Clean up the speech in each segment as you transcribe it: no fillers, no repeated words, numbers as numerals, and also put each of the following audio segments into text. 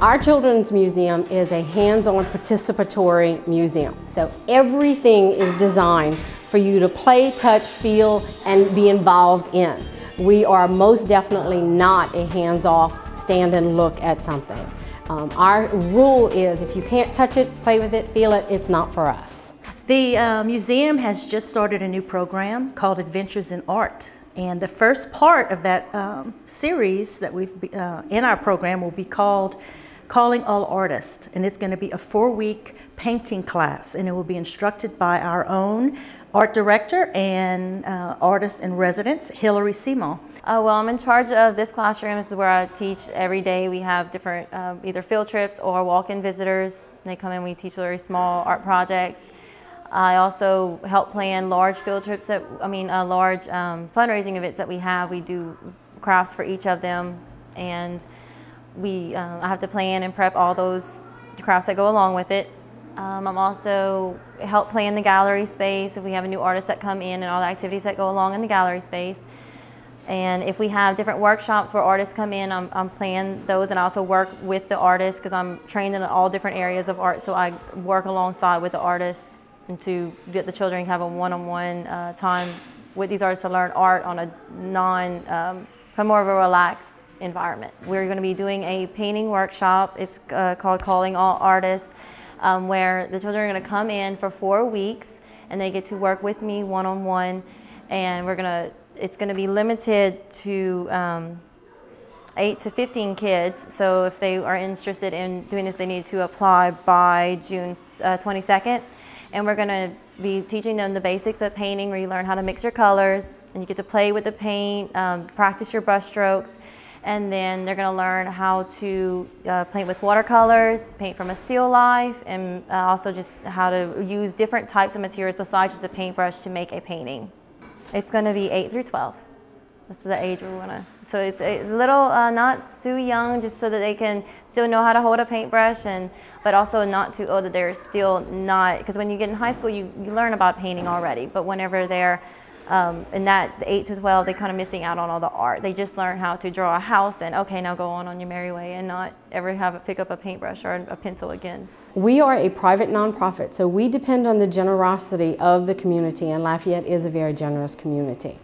Our Children's Museum is a hands-on participatory museum. So everything is designed for you to play, touch, feel, and be involved in. We are most definitely not a hands-off, stand and look at something. Our rule is if you can't touch it, play with it, feel it, it's not for us. The museum has just started a new program called Adventures in Art. And the first part of that series that we've in our program will be called Calling All Artists. And it's going to be a 4-week painting class. And it will be instructed by our own art director and artist in residence, Hilary Simon. Well, I'm in charge of this classroom. This is where I teach every day. We have different either field trips or walk-in visitors. They come in, we teach very small art projects. I also help plan large field trips large fundraising events that we have. We do crafts for each of them, and I have to plan and prep all those crafts that go along with it. I'm also help plan the gallery space if we have a new artist that come in and all the activities that go along in the gallery space. And if we have different workshops where artists come in, I'm planning those, and I also work with the artists because I'm trained in all different areas of art, so I work alongside with the artists and to get the children have a one-on-one time with these artists to learn art on a more of a relaxed environment. We're going to be doing a painting workshop. It's called Calling All Artists, where the children are going to come in for 4 weeks and they get to work with me one-on-one, and it's going to be limited to 8 to 15 kids. So if they are interested in doing this, they need to apply by June 22nd. And we're going to be teaching them the basics of painting, where you learn how to mix your colors and you get to play with the paint, practice your brush strokes, and then they're going to learn how to paint with watercolors, paint from a still life, and also just how to use different types of materials besides just a paintbrush to make a painting. It's going to be 8 through 12. That's the age we want to. So it's a little not too young, just so that they can still know how to hold a paintbrush, but also not too old that they're still not. Because when you get in high school, you learn about painting already. But whenever they're in the 8 to 12, they're kind of missing out on all the art. They just learn how to draw a house, and okay, now go on your merry way, and not ever pick up a paintbrush or a pencil again. We are a private nonprofit, so we depend on the generosity of the community, and Lafayette is a very generous community.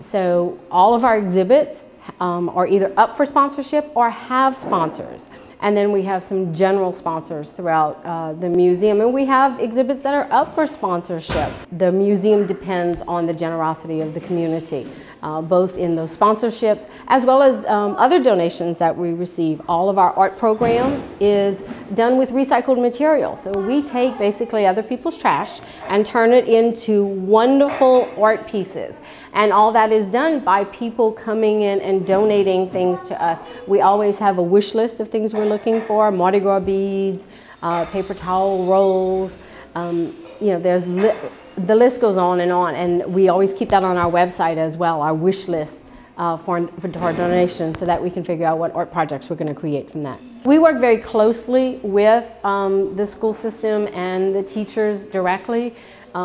So all of our exhibits are either up for sponsorship or have sponsors. And then we have some general sponsors throughout the museum, and we have exhibits that are up for sponsorship. The museum depends on the generosity of the community, both in those sponsorships as well as other donations that we receive. All of our art program is done with recycled material. So we take basically other people's trash and turn it into wonderful art pieces. And all that is done by people coming in and donating things to us. We always have a wish list of things we're looking for: Mardi Gras beads, paper towel rolls. The list goes on, and we always keep that on our website as well, our wish list for donations, so that we can figure out what art projects we're going to create from that. We work very closely with the school system and the teachers directly,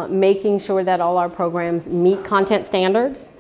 making sure that all our programs meet content standards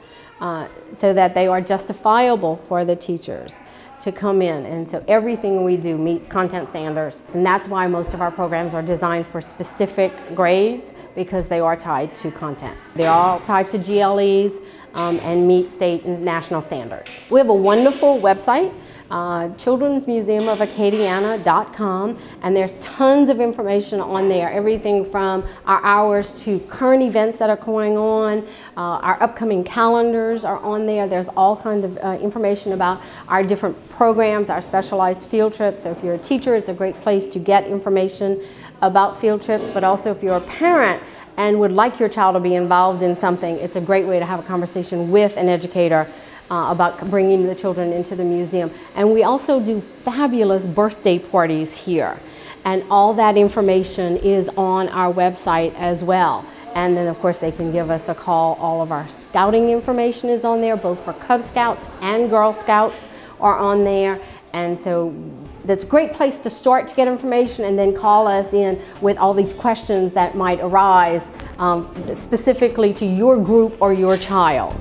so that they are justifiable for the teachers to come in, and so everything we do meets content standards, and that's why most of our programs are designed for specific grades, because they are tied to content. They're all tied to GLEs and meet state and national standards. We have a wonderful website, childrensmuseumofacadiana.com, and there's tons of information on there, everything from our hours to current events that are going on. Our upcoming calendars are on there. There's all kinds of information about our different programs, our specialized field trips. So if you're a teacher, it's a great place to get information about field trips, but also if you're a parent and would like your child to be involved in something, it's a great way to have a conversation with an educator about bringing the children into the museum. And we also do fabulous birthday parties here. And all that information is on our website as well. And then of course they can give us a call. All of our scouting information is on there, both for Cub Scouts and Girl Scouts are on there. And so that's a great place to start to get information, and then call us in with all these questions that might arise specifically to your group or your child.